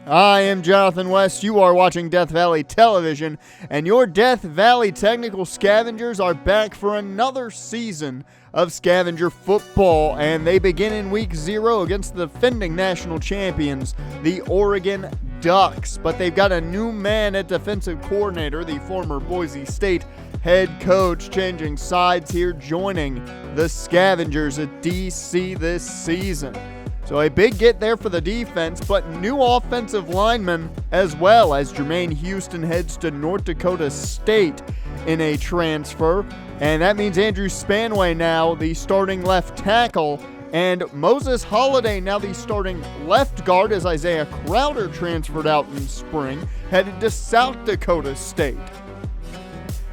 I am Jonathan West. You are watching Death Valley Television, and your Death Valley Technical Scavengers are back for another season of Scavenger football, and they begin in Week 0 against the defending national champions, the Oregon Ducks. But they've got a new man at defensive coordinator, the former Boise State head coach, changing sides here, joining the Scavengers at DC this season. So a big get there for the defense, but new offensive linemen as well, as Jermaine Houston heads to North Dakota State in a transfer. And that means Andrew Spanway now the starting left tackle, and Moses Holliday now the starting left guard, as Isaiah Crowder transferred out in spring, headed to South Dakota State.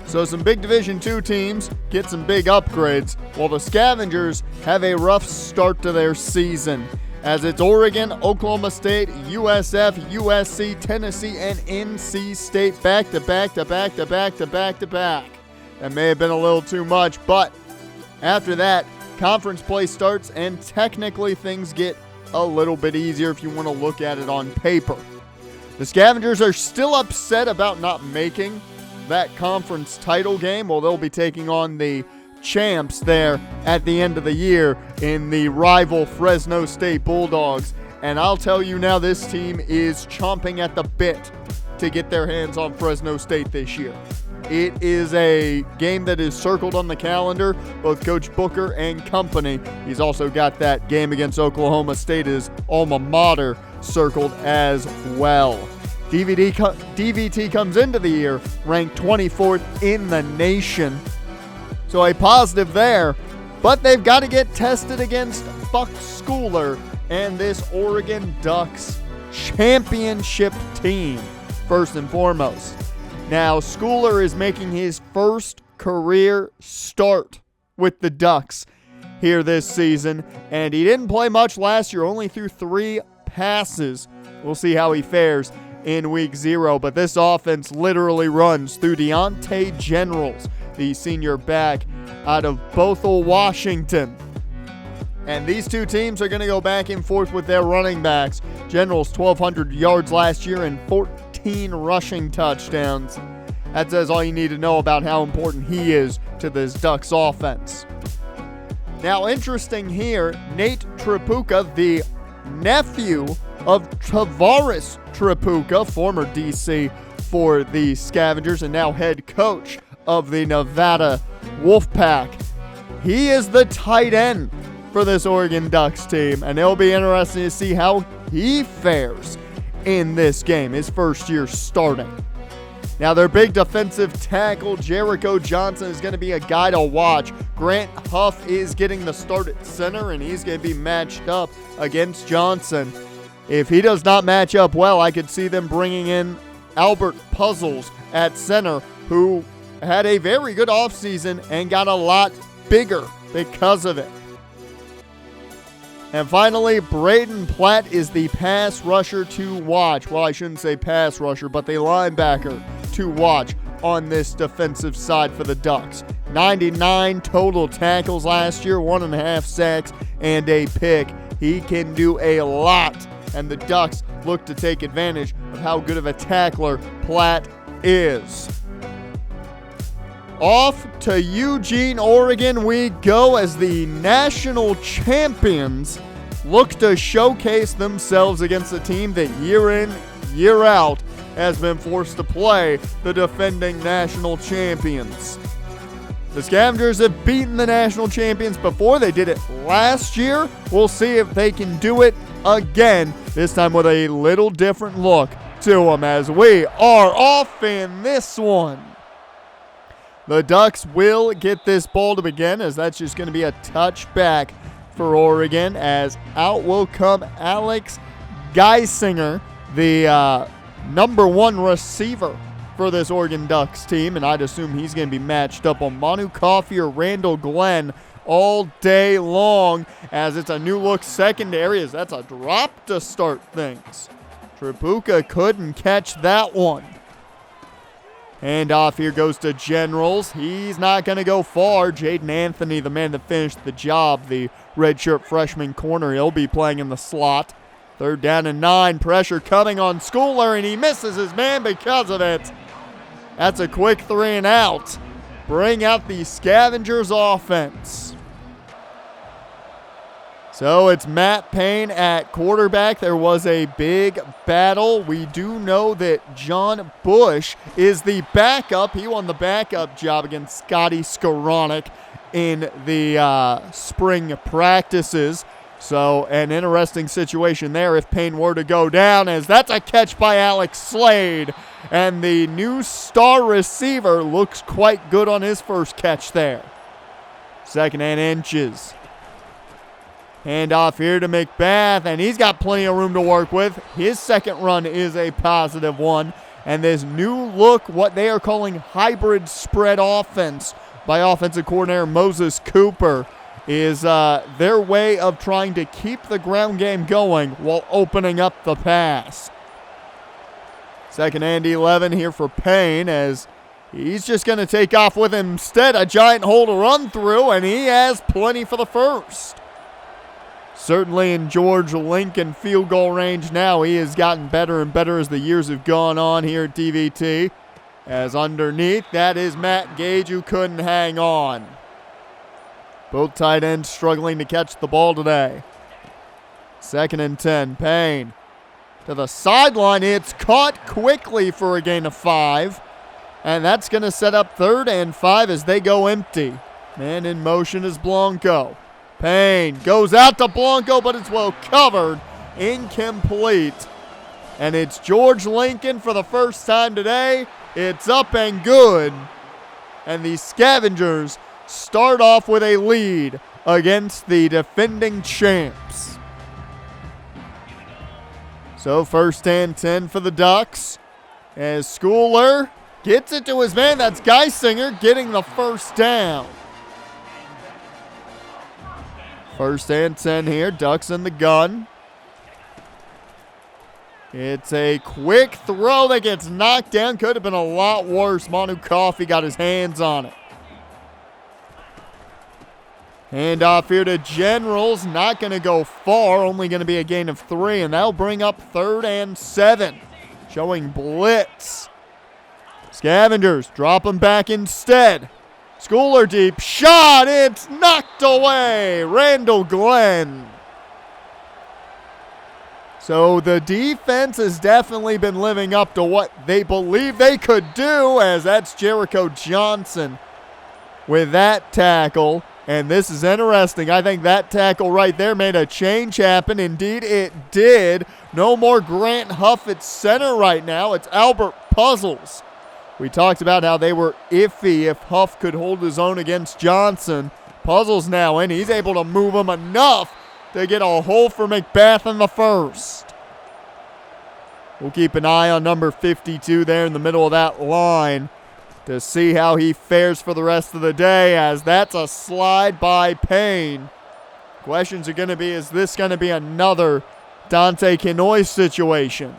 So some big Division II teams get some big upgrades, while the Scavengers have a rough start to their season, as it's Oregon, Oklahoma State, USF, USC, Tennessee, and NC State back to back. That may have been a little too much, but after that, conference play starts, and technically things get a little bit easier if you want to look at it on paper. The Scavengers are still upset about not making that conference title game. Well, they'll be taking on the champs there at the end of the year in the rival Fresno State Bulldogs. And I'll tell you now, this team is chomping at the bit to get their hands on Fresno State this year. It is a game that is circled on the calendar, both Coach Booker and company. He's also got that game against Oklahoma State, his alma mater, circled as well. DVT comes into the year ranked 24th in the nation. So a positive there, but they've got to get tested against Buck Schooler and this Oregon Ducks championship team, first and foremost. Now, Schooler is making his first career start with the Ducks here this season, and he didn't play much last year, only threw 3 passes. We'll see how he fares in Week 0, but this offense literally runs through Deontay Generals, the senior back out of Bothell, Washington. And these two teams are going to go back and forth with their running backs. Generals 1,200 yards last year and 14 rushing touchdowns. That says all you need to know about how important he is to this Ducks offense. Now, interesting here, Nate Tripucka, the nephew of Tavares Tripucka, former DC for the Scavengers and now head coach of the Nevada Wolfpack. He is the tight end for this Oregon Ducks team, and it'll be interesting to see how he fares in this game, his first year starting. Now, their big defensive tackle, Jericho Johnson, is going to be a guy to watch. Grant Huff is getting the start at center, and he's going to be matched up against Johnson. If he does not match up well, I could see them bringing in Albert Puzzles at center, who had a very good offseason and got a lot bigger because of it. And finally, Braden Platt is the pass rusher to watch. Well, I shouldn't say pass rusher, but the linebacker to watch on this defensive side for the Ducks. 99 total tackles last year, 1.5 sacks, and a pick. He can do a lot, and the Ducks look to take advantage of how good of a tackler Platt is. Off to Eugene, Oregon we go, as the national champions look to showcase themselves against a team that year in, year out has been forced to play the defending national champions. The Scavengers have beaten the national champions before. They did it last year. We'll see if they can do it again, this time with a little different look to them, as we are off in this one. The Ducks will get this ball to begin, as that's just going to be a touchback for Oregon, as out will come Alex Geisinger, the number 1 receiver for this Oregon Ducks team, and I'd assume he's going to be matched up on Manu Coffey or Randall Glenn all day long, as it's a new look secondary, as that's a drop to start things. Tripucka couldn't catch that one. Handoff here goes to Generals. He's not going to go far. Jaden Anthony, the man that finished the job, the redshirt freshman corner, he'll be playing in the slot. 3rd down and 9. Pressure coming on Schooler, and he misses his man because of it. That's a quick 3 and out. Bring out the Scavengers offense. So it's Matt Payne at quarterback. There was a big battle. We do know that John Bush is the backup. He won the backup job against Scotty Skoranek in the spring practices. So an interesting situation there if Payne were to go down, as that's a catch by Alex Slade. And the new star receiver looks quite good on his first catch there. 2nd and inches. Hand off here to McBath, and he's got plenty of room to work with. His second run is a positive one. And this new look, what they are calling hybrid spread offense by offensive coordinator Moses Cooper, is their way of trying to keep the ground game going while opening up the pass. 2nd and 11 here for Payne, as he's just going to take off with instead a giant hole to run through, and he has plenty for the first. Certainly in George Lincoln field goal range now. He has gotten better and better as the years have gone on here at DVT. As underneath, that is Matt Gage, who couldn't hang on. Both tight ends struggling to catch the ball today. 2nd and 10, Payne to the sideline. It's caught quickly for a gain of 5. And that's going to set up 3rd and 5 as they go empty. Man in motion is Blanco. Payne goes out to Blanco, but it's well covered. Incomplete. And it's George Lincoln for the first time today. It's up and good. And the Scavengers start off with a lead against the defending champs. So 1st and 10 for the Ducks, as Schooler gets it to his man. That's Geisinger getting the first down. 1st and 10 here. Ducks in the gun. It's a quick throw that gets knocked down. Could have been a lot worse. Manu Coffey got his hands on it. Handoff here to Generals. Not going to go far. Only going to be a gain of 3. And that'll bring up 3rd and 7. Showing blitz. Scavengers drop him back instead. Schooler deep shot. It's knocked away. Randall Glenn. So the defense has definitely been living up to what they believe they could do, as that's Jericho Johnson with that tackle. And this is interesting. I think that tackle right there made a change happen. Indeed, it did. No more Grant Huff at center right now. It's Albert Puzzles. We talked about how they were iffy if Huff could hold his own against Johnson. Puzzles now in. He's able to move him enough to get a hole for McBath in the first. We'll keep an eye on number 52 there in the middle of that line to see how he fares for the rest of the day, as that's a slide by Payne. Questions are going to be, is this going to be another Dante Kenoy situation?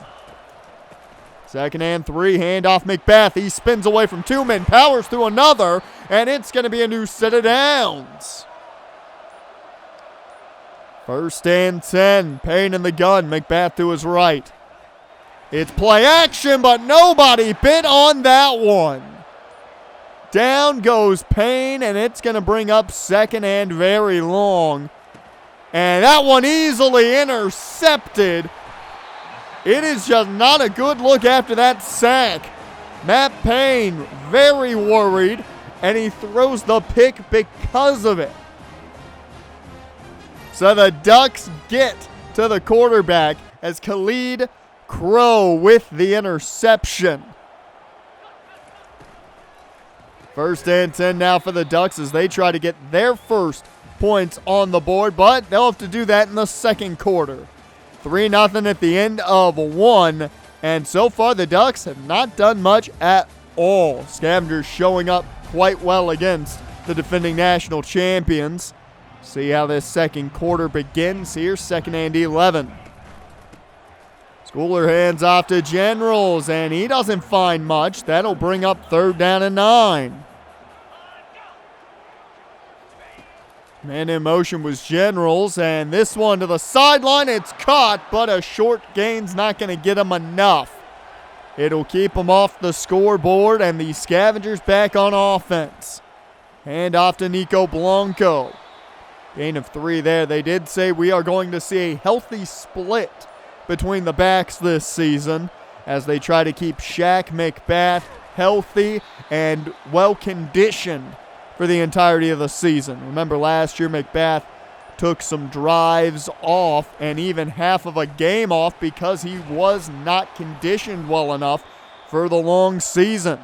2nd and 3, handoff McBath. He spins away from 2 men, powers through another, and it's going to be a new set of downs. 1st and 10, Payne in the gun, McBath to his right. It's play action, but nobody bit on that one. Down goes Payne, and it's going to bring up 2nd and very long. And that one easily intercepted. It is just not a good look after that sack. Matt Payne very worried, and he throws the pick because of it. So the Ducks get to the quarterback as Khalid Crow with the interception. 1st and 10 now for the Ducks as they try to get their first points on the board, but they'll have to do that in the second quarter. 3-0 at the end of 1, and so far the Ducks have not done much at all. Scavengers showing up quite well against the defending national champions. See how this second quarter begins here. 2nd and 11. Schooler hands off to Generals, and he doesn't find much. That'll bring up 3rd down and 9. Man in motion was Generals, and this one to the sideline. It's caught, but a short gain's not going to get him enough. It'll keep him off the scoreboard, and the Scavengers back on offense. Hand off to Nico Blanco. Gain of 3 there. They did say we are going to see a healthy split between the backs this season as they try to keep Shaq McBath healthy and well-conditioned for the entirety of the season. Remember last year McBath took some drives off and even half of a game off because he was not conditioned well enough for the long season.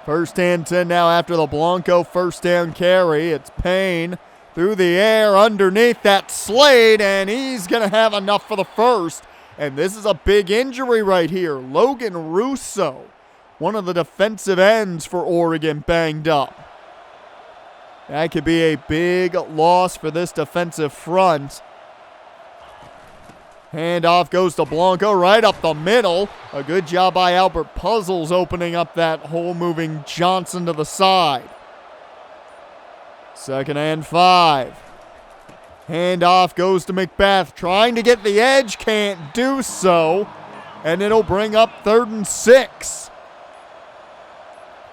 First and 10 now after the Blanco first down carry. It's Payne through the air underneath that Slade, and he's going to have enough for the first. And this is a big injury right here. Logan Russo, one of the defensive ends for Oregon, banged up. That could be a big loss for this defensive front. Handoff goes to Blanco right up the middle. A good job by Albert Puzzles opening up that hole, moving Johnson to the side. 2nd and 5. Handoff goes to McBath, trying to get the edge, can't do so. And it'll bring up 3rd and 6.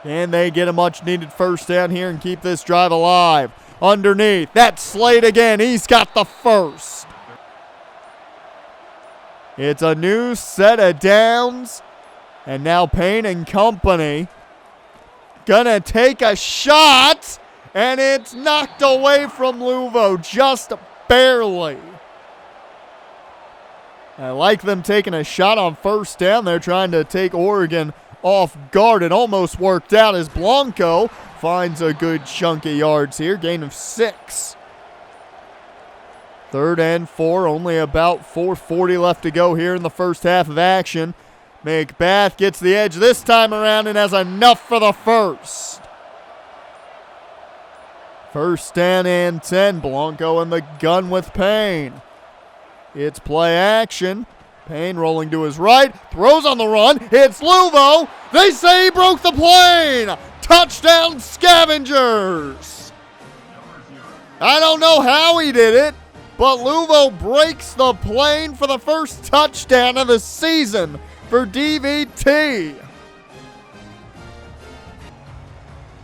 And they get a much-needed first down here and keep this drive alive. Underneath, that's Slade again. He's got the first. It's a new set of downs. And now Payne and company gonna take a shot. And it's knocked away from Luvo just barely. I like them taking a shot on first down. They're trying to take Oregon off guard. It almost worked out as Blanco finds a good chunk of yards here. Gain of 6. 3rd and 4. Only about 4:40 left to go here in the first half of action. McBath gets the edge this time around and has enough for the first. First down and 10. Blanco in the gun with Payne. It's play action. Payne rolling to his right. Throws on the run. It's Luvo. They say he broke the plane. Touchdown Scavengers. I don't know how he did it, but Luvo breaks the plane for the first touchdown of the season for DVT.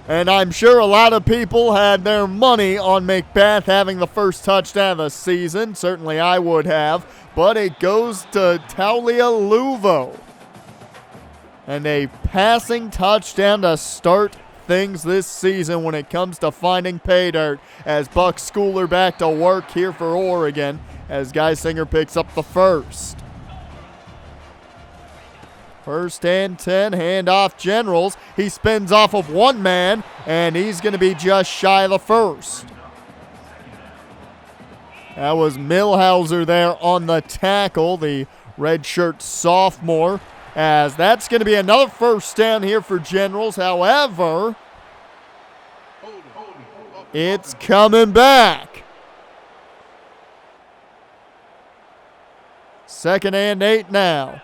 And I'm sure a lot of people had their money on McBath having the first touchdown of the season. Certainly I would have. But it goes to Taulia Luvo. And a passing touchdown to start things this season when it comes to finding pay dirt. As Buck Schooler back to work here for Oregon as Geisinger picks up the first. First and 10, handoff Generals. He spins off of one man, and he's going to be just shy of the first. That was Millhauser there on the tackle, the redshirt sophomore, as that's going to be another first down here for Generals. However, it's coming back. 2nd and 8 now.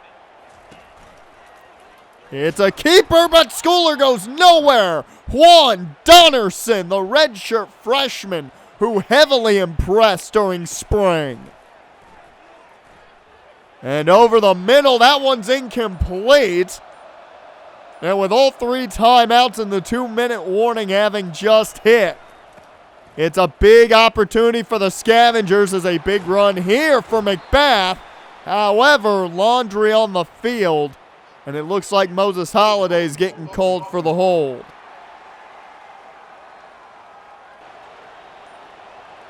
It's a keeper, but Schooler goes nowhere. Juan Donnerson, the redshirt freshman, who heavily impressed during spring. And over the middle, that one's incomplete. And with all 3 timeouts and the 2-minute warning having just hit, it's a big opportunity for the Scavengers as a big run here for McBath. However, laundry on the field, and it looks like Moses Holiday is getting called for the hold.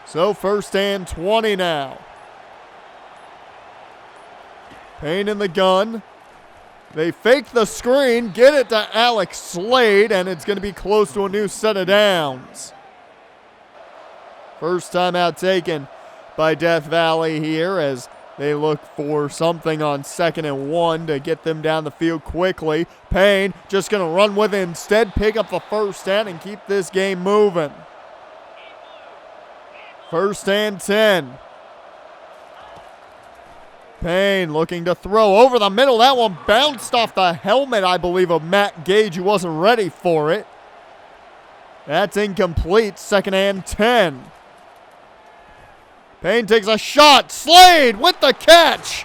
So 1st and 20 now. Payne in the gun. They fake the screen, get it to Alex Slade, and it's going to be close to a new set of downs. First timeout taken by Death Valley here as they look for something on 2nd and 1 to get them down the field quickly. Payne just going to run with it instead, pick up the first down, and keep this game moving. 1st and 10. Payne looking to throw over the middle. That one bounced off the helmet, I believe, of Matt Gage, who wasn't ready for it. That's incomplete. Second and 10. Payne takes a shot. Slade with the catch.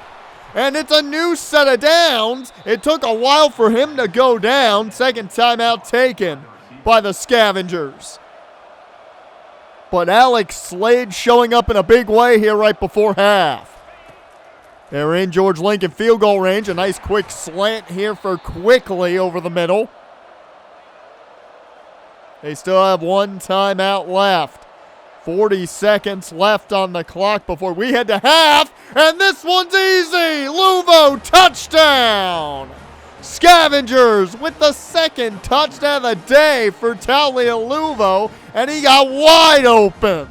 And it's a new set of downs. It took a while for him to go down. Second timeout taken by the Scavengers. But Alex Slade showing up in a big way here right before half. They're in George Lincoln field goal range. A nice quick slant here for Quickly over the middle. They still have one timeout left. 40 seconds left on the clock before we head to half. And this one's easy. Luvo touchdown. Scavengers with the second touchdown of the day for Talia Luvo. And he got wide open.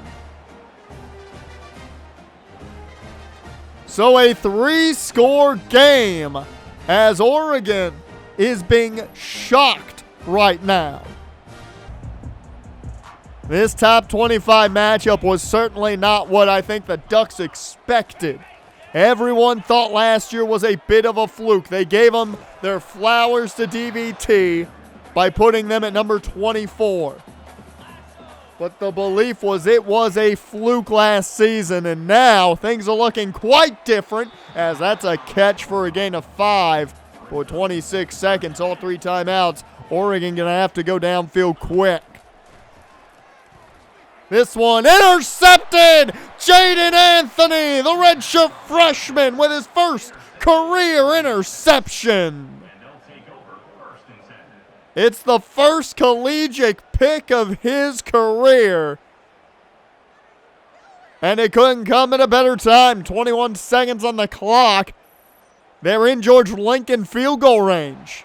So a 3-score game as Oregon is being shocked right now. This top 25 matchup was certainly not what I think the Ducks expected. Everyone thought last year was a bit of a fluke. They gave them their flowers to DVT by putting them at number 24. But the belief was it was a fluke last season, and now things are looking quite different as that's a catch for a gain of 5 for 26 seconds. All 3 timeouts. Oregon going to have to go downfield quick. This one intercepted! Jaden Anthony, the redshirt freshman, with his first career interception. It's the first collegiate pick of his career. And it couldn't come at a better time. 21 seconds on the clock. They're in George Lincoln field goal range.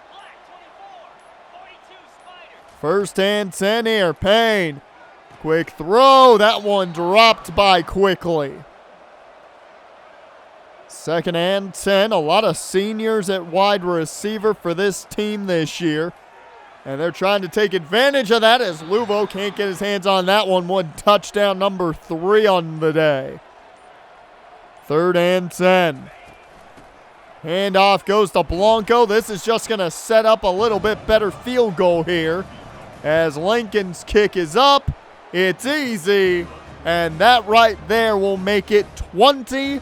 First and 10 here. Payne. Quick throw. That one dropped by Quickly. Second and 10. A lot of seniors at wide receiver for this team this year. And they're trying to take advantage of that as Luvo can't get his hands on that one. One touchdown, number 3 on the day. Third and 10. Handoff goes to Blanco. This is just going to set up a little bit better field goal here. As Lincoln's kick is up. It's easy. And that right there will make it 20-0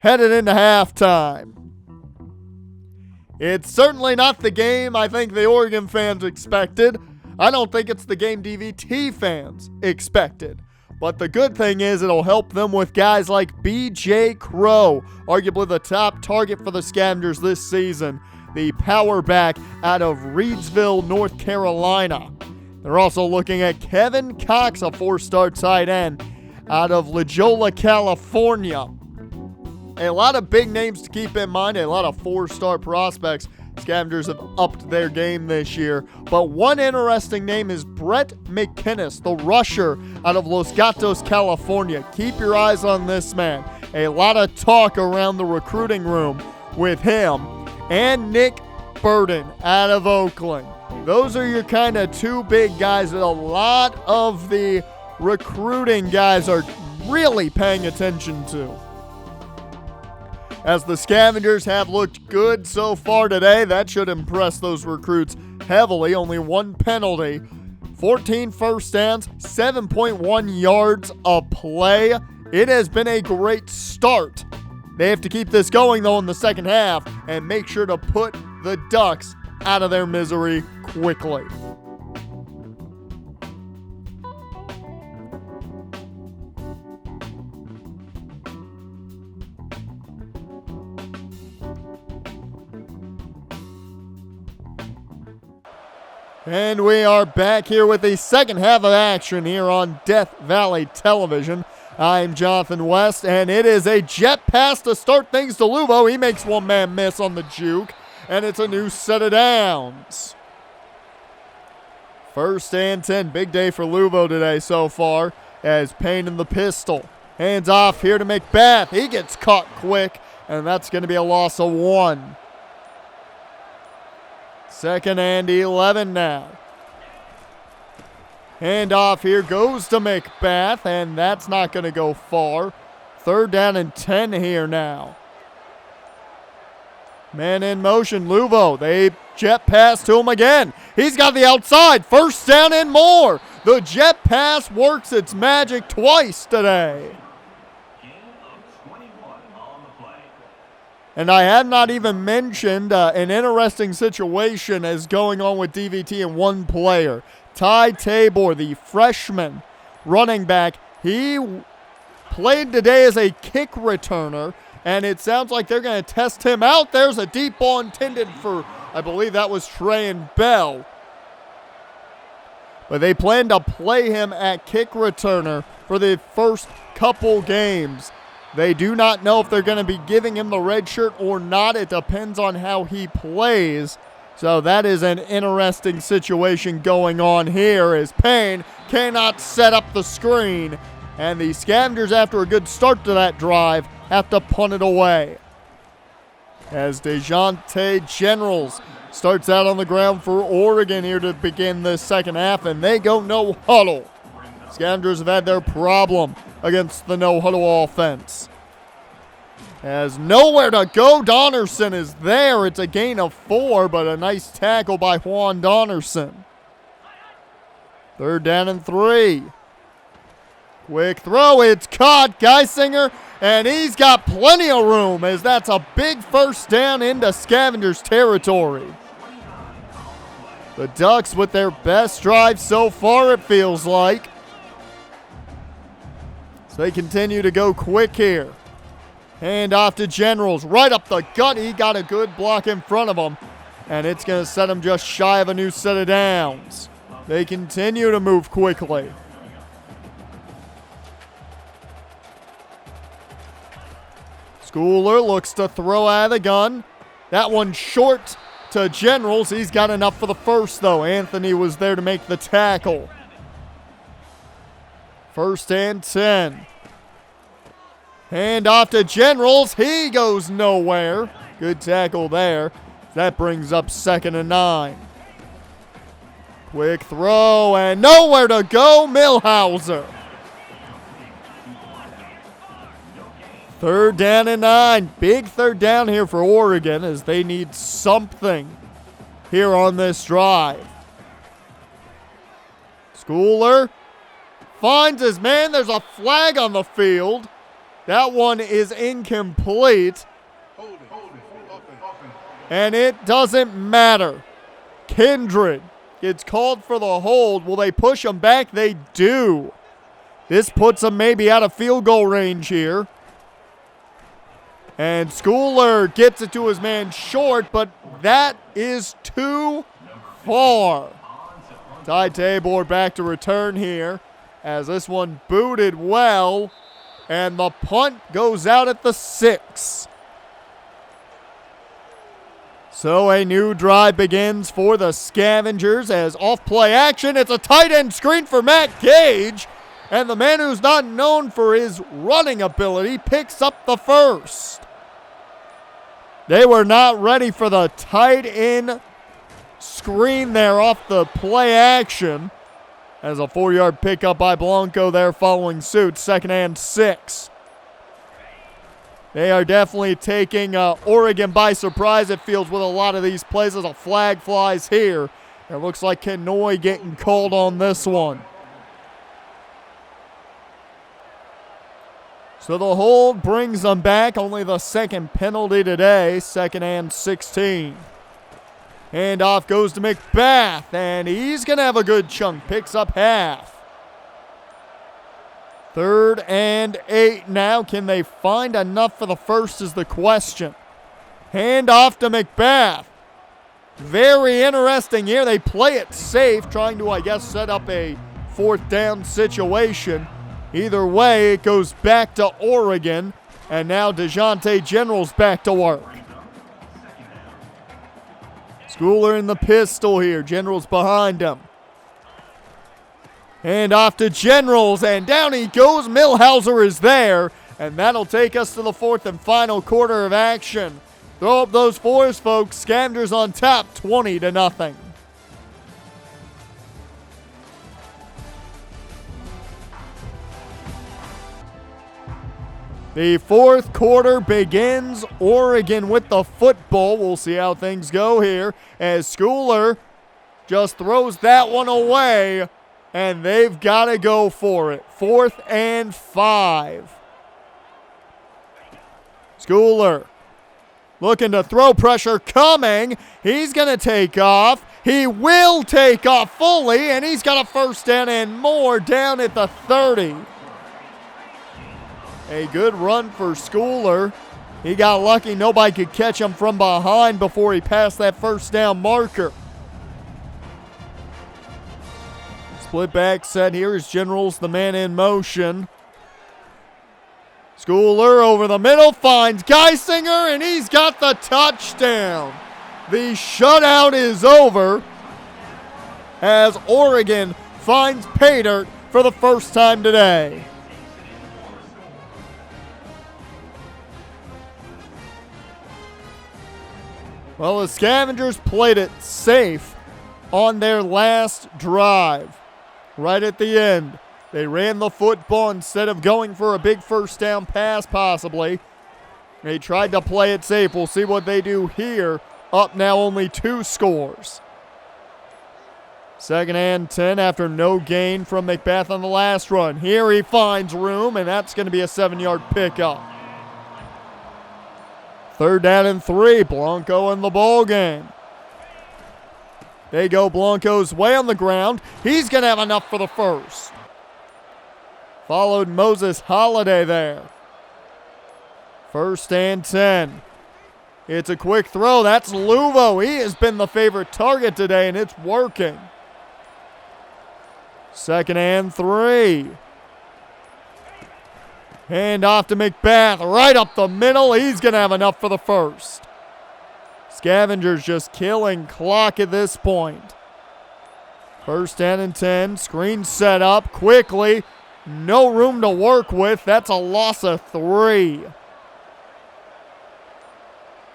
headed into halftime. It's certainly not the game I think the Oregon fans expected. I don't think it's the game DVT fans expected. But the good thing is it'll help them with guys like B.J. Crow, arguably the top target for the Scavengers this season, the power back out of Reidsville, North Carolina. They're also looking at Kevin Cox, a 4-star tight end out of La Jolla, California. A lot of big names to keep in mind, a lot of 4-star prospects. Scavengers have upped their game this year. But one interesting name is Brett McKinnis, the rusher out of Los Gatos, California. Keep your eyes on this man. A lot of talk around the recruiting room with him. And Nick Burden out of Oakland. Those are your kind of 2 big guys that a lot of the recruiting guys are really paying attention to. As the Scavengers have looked good so far today, that should impress those recruits heavily. Only 1 penalty, 14 first downs, 7.1 yards a play. It has been a great start. They have to keep this going, though, in the second half and make sure to put the Ducks out of their misery quickly. And we are back here with the second half of action here on Death Valley Television. I'm Jonathan West, and it is a jet pass to start things to Luvo. He makes one man miss on the juke, and it's a new set of downs. First and 10. Big day for Luvo today so far as Payne in the pistol. Hands off here to Macbeth. He gets caught quick, and that's going to be a loss of 1. Second and 11 now. Handoff here goes to Macbeth, and that's not going to go far. Third down and 10 here now. Man in motion, Luvo. They jet pass to him again. He's got the outside. First down and more. The jet pass works its magic twice today. And I have not even mentioned an interesting situation is going on with DVT and one player. Ty Tabor, the freshman running back, he played today as a kick returner, and it sounds like they're going to test him out. There's a deep ball intended for, I believe that was Trey and Bell. But they plan to play him at kick returner for the first couple games. They do not know if they're going to be giving him the red shirt or not. It depends on how he plays. So that is an interesting situation going on here as Payne cannot set up the screen. And the Scavengers, after a good start to that drive, have to punt it away. As DeJounte Generals starts out on the ground for Oregon here to begin the second half, and they go no huddle. Scavengers have had their problem against the no huddle offense. Has nowhere to go. Donnerson is there. It's a gain of 4, but a nice tackle by Juan Donnerson. Third down and 3. Quick throw. It's caught. Geisinger, and he's got plenty of room as that's a big first down into Scavengers territory. The Ducks with their best drive so far, it feels like. So they continue to go quick here. Hand off to Generals. Right up the gut. He got a good block in front of him. And it's going to set him just shy of a new set of downs. They continue to move quickly. Schooler looks to throw out of the gun. That one short to Generals. He's got enough for the first, though. Anthony was there to make the tackle. First and 10. Hand off to Generals. He goes nowhere. Good tackle there. That brings up 2nd and 9. Quick throw and nowhere to go. Millhauser. 3rd down and 9. Big 3rd down here for Oregon as they need something here on this drive. Schooler finds his man. There's a flag on the field. That one is incomplete. And it doesn't matter. Kindred gets called for the hold. Will they push him back? They do. This puts him maybe out of field goal range here. And Schooler gets it to his man short, but that is too far. Ty Tabor back to return here as this one booted well. And the punt goes out at the 6. So a new drive begins for the Scavengers as off-play action. It's a tight end screen for Matt Gage. And the man who's not known for his running ability picks up the first. They were not ready for the tight end screen there off the play action. As a 4-yard pickup by Blanco there following suit. 2nd and 6. They are definitely taking Oregon by surprise, it feels, with a lot of these plays as a flag flies here. It looks like Kenoy getting called on this one. So the hold brings them back. Only the 2nd penalty today. 2nd and 16. Handoff goes to McBath, and he's going to have a good chunk. Picks up half. 3rd and 8 now. Can they find enough for the first is the question. Handoff to McBath. Very interesting here. They play it safe, trying to, I guess, set up a 4th down situation. Either way, it goes back to Oregon, and now DeJounte Generals back to work. Schooler in the pistol here. Generals behind him. Hand off to Generals, and down he goes. Millhauser is there, and that'll take us to the 4th and final quarter of action. Throw up those 4s, folks. Scavengers on top, 20-0. The fourth quarter begins. Oregon with the football. We'll see how things go here as Schooler just throws that one away, and they've got to go for it. 4th and 5. Schooler looking to throw, pressure coming. He's going to take off. He will take off fully, and he's got a first down and more down at the 30. A good run for Schooler. He got lucky. Nobody could catch him from behind before he passed that first down marker. Split back set here as Generals the man in motion. Schooler over the middle finds Geisinger, and he's got the touchdown. The shutout is over as Oregon finds pay dirt for the first time today. Well, the Scavengers played it safe on their last drive. Right at the end, they ran the football instead of going for a big first down pass possibly. They tried to play it safe. We'll see what they do here. Up now only 2 scores. 2nd and 10 after no gain from McBath on the last run. Here he finds room, and that's going to be a 7-yard pickup. 3rd down and 3. Blanco in the ball game. They go Blanco's way on the ground. He's going to have enough for the first. Followed Moses Holiday there. 1st and 10. It's a quick throw. That's Luvo. He has been the favorite target today, and it's working. 2nd and 3. Hand off to McBath. Right up the middle. He's going to have enough for the first. Scavengers just killing clock at this point. 1st down and 10. Screen set up quickly. No room to work with. That's a loss of 3.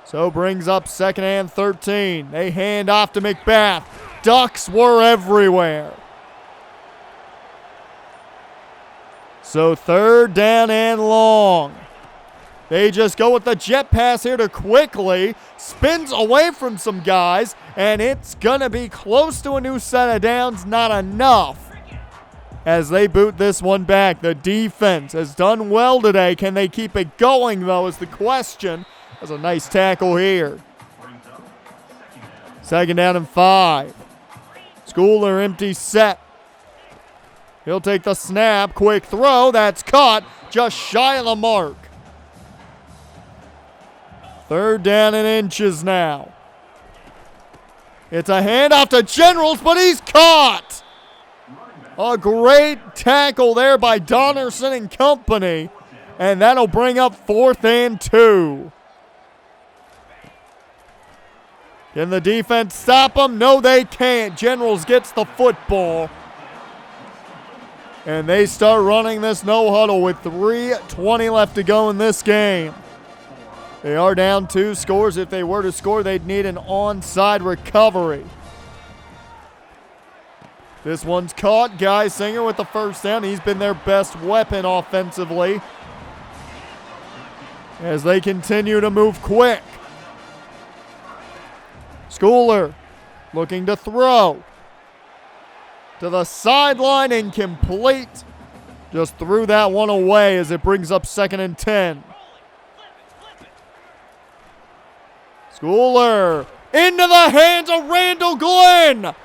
So brings up 2nd and 13. They hand off to McBath. Ducks were everywhere. So 3rd down and long. They just go with the jet pass here to Quickly. Spins away from some guys, and it's going to be close to a new set of downs. Not enough as they boot this one back. The defense has done well today. Can they keep it going, though, is the question. That's a nice tackle here. 2nd down and 5. Schooler empty set. He'll take the snap. Quick throw. That's caught just shy of the mark. 3rd down and inches now. It's a handoff to Generals, but he's caught. A great tackle there by Donnerson and company. And that'll bring up 4th and 2. Can the defense stop them? No, they can't. Generals gets the football. And they start running this no huddle with 3:20 left to go in this game. They are down 2 scores. If they were to score, they'd need an onside recovery. This one's caught. Geisinger with the first down. He's been their best weapon offensively as they continue to move quick. Schooler looking to throw. To the sideline, incomplete. Just threw that one away as it brings up 2nd and 10. Schooler into the hands of Randall Glenn.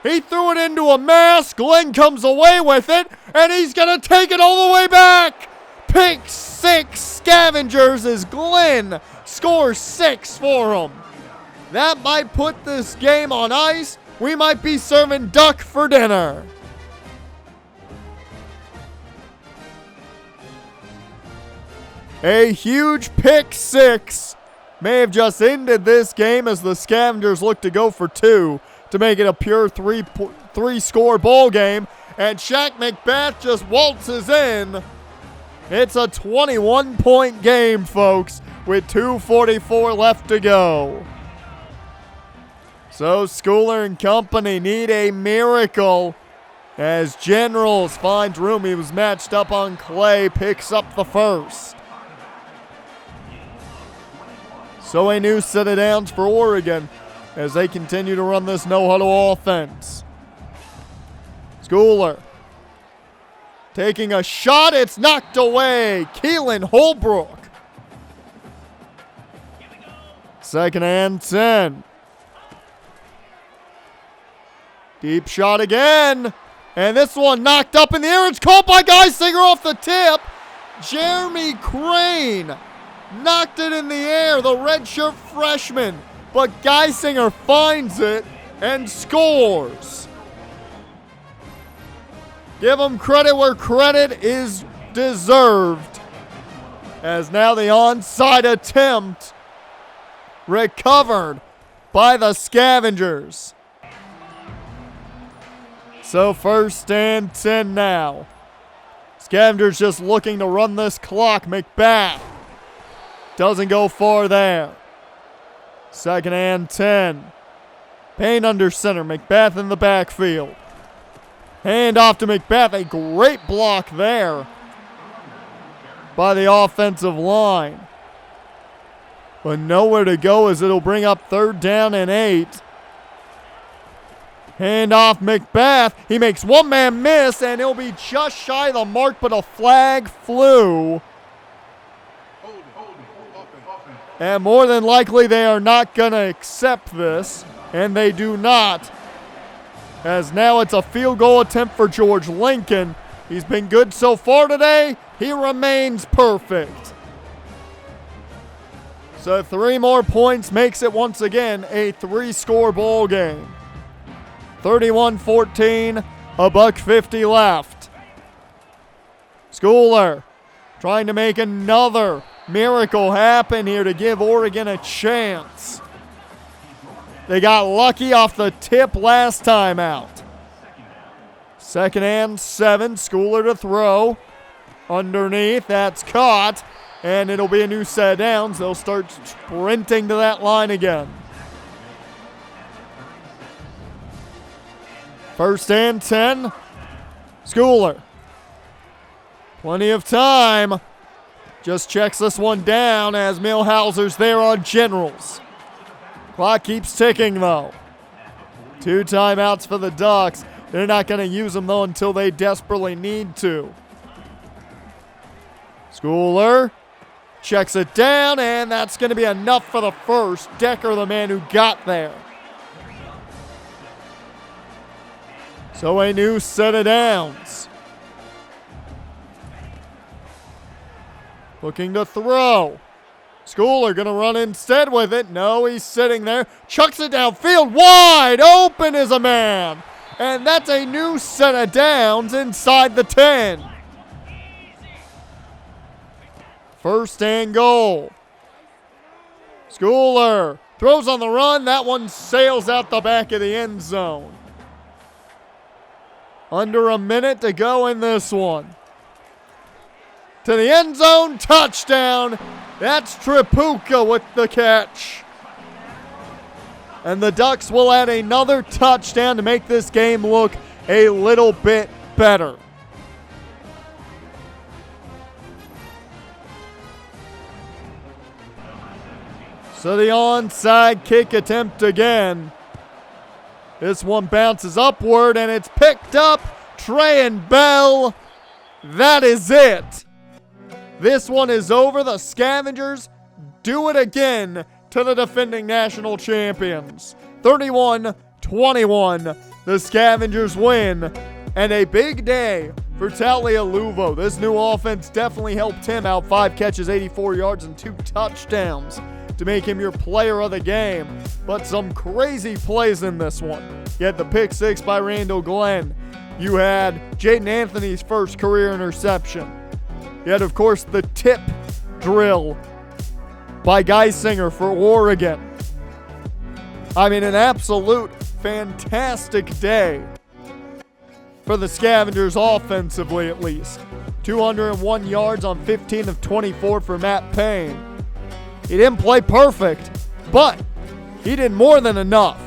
He threw it into a mass. Glenn comes away with it, and he's going to take it all the way back. Pick 6 Scavengers as Glenn scores 6 for him. That might put this game on ice. We might be serving duck for dinner. A huge pick 6 may have just ended this game as the Scavengers look to go for 2 to make it a pure 3-score ball game. And Shaq McBath just waltzes in. It's a 21-point game, folks, with 2:44 left to go. So Schooler and company need a miracle as Generals finds room. He was matched up on Clay, picks up the first. So a new set of downs for Oregon as they continue to run this no-huddle offense. Schooler taking a shot. It's knocked away. Keelan Holbrook. Second and 10. Deep shot again. And this one knocked up in the air. It's caught by Geisinger off the tip. Jeremy Crane knocked it in the air, the redshirt freshman. But Geisinger finds it and scores. Give him credit where credit is deserved. As now the onside attempt recovered by the Scavengers. So first and 10 now. Scavengers just looking to run this clock. McBath doesn't go far there. Second and 10. Payne under center. McBath in the backfield. Hand off to McBath. A great block there by the offensive line. But nowhere to go as it'll bring up third down and 8. Hand off McBath. He makes one man miss, and he'll be just shy of the mark, but a flag flew. And more than likely, they are not going to accept this, and they do not. As now it's a field goal attempt for George Lincoln. He's been good so far today. He remains perfect. So 3 more points makes it once again a 3-score ball game. 31-14, $1.50 left. Schooler trying to make another miracle happen here to give Oregon a chance. They got lucky off the tip last time out. Second and 7, Schooler to throw. Underneath, that's caught, and it'll be a new set of downs. They'll start sprinting to that line again. First and 10, Schooler. Plenty of time. Just checks this one down as Millhauser's there on Generals. Clock keeps ticking, though. 2 timeouts for the Ducks. They're not going to use them, though, until they desperately need to. Schooler checks it down, and that's going to be enough for the first. Decker, the man who got there. So a new set of downs. Looking to throw. Schooler going to run instead with it. No, he's sitting there. Chucks it downfield. Wide open is a man. And that's a new set of downs inside the 10. First and goal. Schooler throws on the run. That one sails out the back of the end zone. Under a minute to go in this one. To the end zone, touchdown. That's Tripucka with the catch. And the Ducks will add another touchdown to make this game look a little bit better. So the onside kick attempt again. This one bounces upward, and it's picked up. Trey and Bell. That is it. This one is over. The Scavengers do it again to the defending national champions. 31-21. The Scavengers win. And a big day for Talialuvo. This new offense definitely helped him out. 5 catches, 84 yards, and 2 touchdowns to make him your player of the game. But some crazy plays in this one. You had the pick 6 by Randall Glenn. You had Jaden Anthony's first career interception. You had, of course, the tip drill by Geisinger for Oregon. I mean, an absolute fantastic day for the Scavengers offensively, at least. 201 yards on 15 of 24 for Matt Payne. He didn't play perfect, but he did more than enough.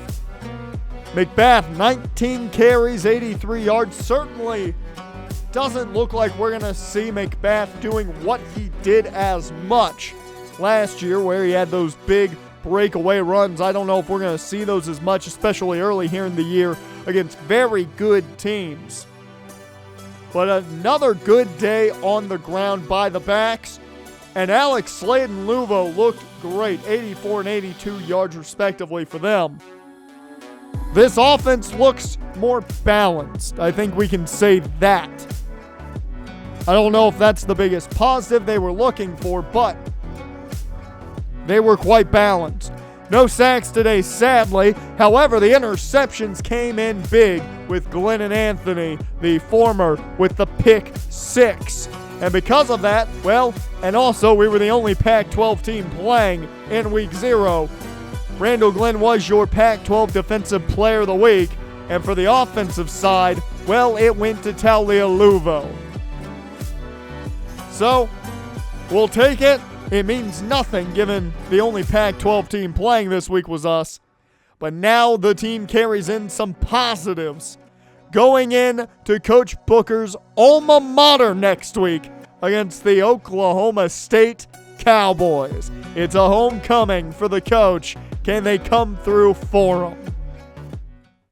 McBath, 19 carries, 83 yards. Certainly doesn't look like we're going to see McBath doing what he did as much last year where he had those big breakaway runs. I don't know if we're going to see those as much, especially early here in the year against very good teams. But another good day on the ground by the backs. And Alex Slade and Luvo looked great, 84 and 82 yards respectively for them. This offense looks more balanced. I think we can say that. I don't know if that's the biggest positive they were looking for, but they were quite balanced. No sacks today, sadly. However, the interceptions came in big with Glenn and Anthony, the former, with the pick 6. And because of that, well, and also we were the only Pac-12 team playing in Week 0, Randall Glenn was your Pac-12 Defensive Player of the Week. And for the offensive side, well, it went to Talia. So, we'll take it. It means nothing given the only Pac-12 team playing this week was us. But now the team carries in some positives. Going in to Coach Booker's alma mater next week against the Oklahoma State Cowboys. It's a homecoming for the coach. Can they come through for them?